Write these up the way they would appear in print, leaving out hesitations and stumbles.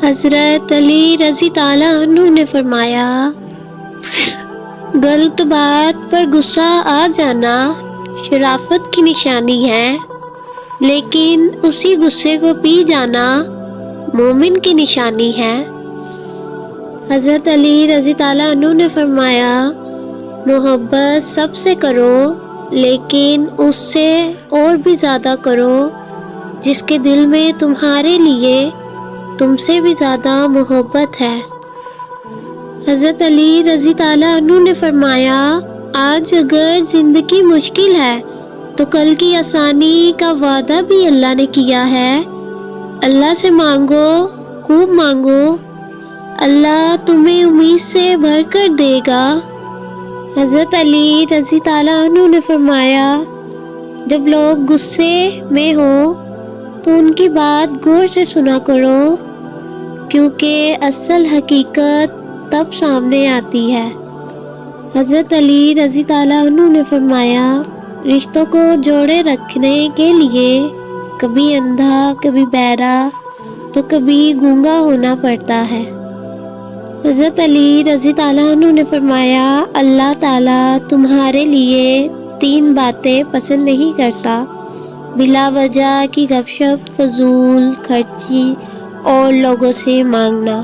حضرت علی رضی تعالیٰ عنہ نے فرمایا، غلط بات پر غصہ آ جانا شرافت کی نشانی ہے، لیکن اسی غصے کو پی جانا مومن کی نشانی ہے۔ حضرت علی رضی تعالیٰ عنہ نے فرمایا، محبت سب سے کرو لیکن اس سے اور بھی زیادہ کرو جس کے دل میں تمہارے لیے تم سے بھی زیادہ محبت ہے۔ حضرت علی رضی تعالیٰ عنہ نے فرمایا، آج اگر زندگی مشکل ہے تو کل کی آسانی کا وعدہ بھی اللہ نے کیا ہے۔ اللہ سے مانگو، خوب مانگو، اللہ تمہیں امید سے بھر کر دے گا۔ حضرت علی رضی تعالیٰ عنہ نے فرمایا، جب لوگ غصے میں ہوں تو ان کی بات غور سے سنا کرو، کیونکہ اصل حقیقت تب سامنے آتی ہے۔ حضرت علی رضی تعالیٰ عنہ نے فرمایا، رشتوں کو جوڑے رکھنے کے لیے کبھی اندھا، کبھی بہرا، تو کبھی گونگا ہونا پڑتا ہے۔ حضرت علی رضی تعالیٰ عنہ نے فرمایا، اللہ تعالیٰ تمہارے لیے 3 باتیں پسند نہیں کرتا: بلا وجہ کی گپ شپ، فضول خرچی اور لوگوں سے مانگنا۔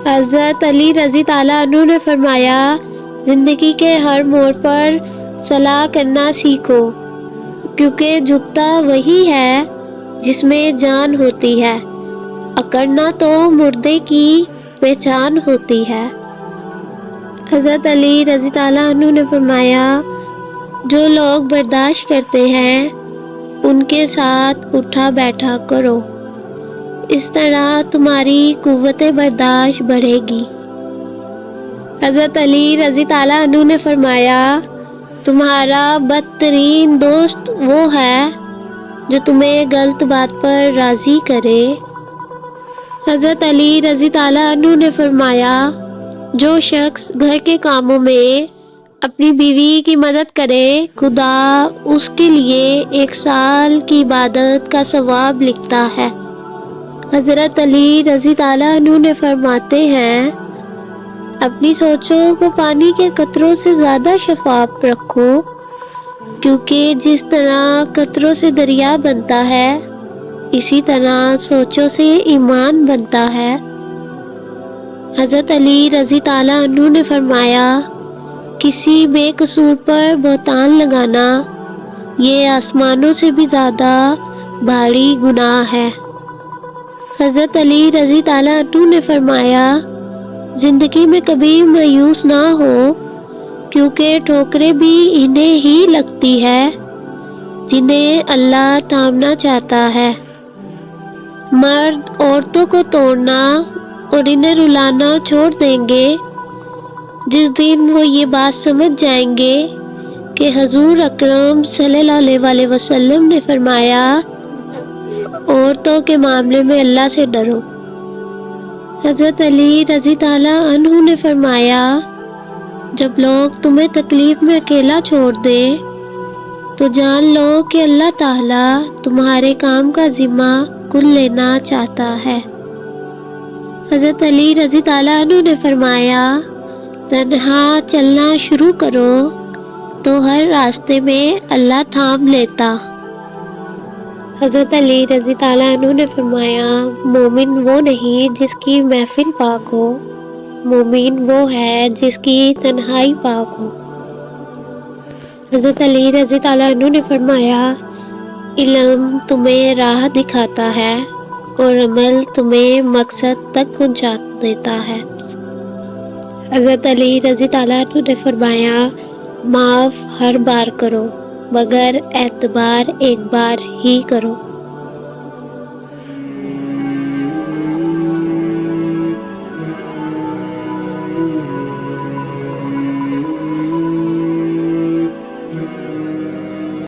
حضرت علی رضی تعالیٰ عنہ نے فرمایا، زندگی کے ہر موڑ پر صلاح کرنا سیکھو، کیونکہ جھکتا وہی ہے جس میں جان ہوتی ہے، اکڑنا تو مردے کی پہچان ہوتی ہے۔ حضرت علی رضی تعالیٰ عنہ نے فرمایا، جو لوگ برداشت کرتے ہیں ان کے ساتھ اٹھا بیٹھا کرو، اس طرح تمہاری قوت برداشت بڑھے گی۔ حضرت علی رضی تعالیٰ عنہ نے فرمایا، تمہارا بدترین دوست وہ ہے جو تمہیں غلط بات پر راضی کرے۔ حضرت علی رضی تعالیٰ عنہ نے فرمایا، جو شخص گھر کے کاموں میں اپنی بیوی کی مدد کرے، خدا اس کے لیے 1 سال کی عبادت کا ثواب لکھتا ہے۔ حضرت علی رضی تعالیٰ عنہ نے فرماتے ہیں، اپنی سوچوں کو پانی کے قطروں سے زیادہ شفاف رکھو، کیونکہ جس طرح قطروں سے دریا بنتا ہے، اسی طرح سوچوں سے ایمان بنتا ہے۔ حضرت علی رضی تعالیٰ عنہ نے فرمایا، کسی بے قصور پر بہتان لگانا یہ آسمانوں سے بھی زیادہ بھاری گناہ ہے۔ حضرت علی رضی تعالیٰ عنہ نے فرمایا، زندگی میں کبھی مایوس نہ ہو، کیونکہ ٹھوکریں بھی انہیں ہی لگتی ہے جنہیں اللہ تھامنا چاہتا ہے۔ مرد عورتوں کو توڑنا اور انہیں رلانا چھوڑ دیں گے جس دن وہ یہ بات سمجھ جائیں گے کہ حضور اکرم صلی اللہ علیہ وسلم نے فرمایا، عورتوں کے معاملے میں اللہ سے ڈرو۔ حضرت علی رضی تعالیٰ عنہ نے فرمایا، جب لوگ تمہیں تکلیف میں اکیلا چھوڑ دیں تو جان لو کہ اللہ تعالیٰ تمہارے کام کا ذمہ کل لینا چاہتا ہے۔ حضرت علی رضی تعالیٰ عنہ نے فرمایا، تنہا چلنا شروع کرو تو ہر راستے میں اللہ تھام لیتا۔ حضرت علی رضی تعالیٰ عنہ نے فرمایا، مومن وہ نہیں جس کی محفل پاک ہو، مومن وہ ہے جس کی تنہائی پاک ہو۔ حضرت علی رضی تعالیٰ عنہ نے فرمایا، علم تمہیں راہ دکھاتا ہے اور عمل تمہیں مقصد تک پہنچا دیتا ہے۔ حضرت علی رضی تعالیٰ عنہ نے فرمایا، معاف ہر بار کرو مگر اعتبار ایک بار ہی کرو۔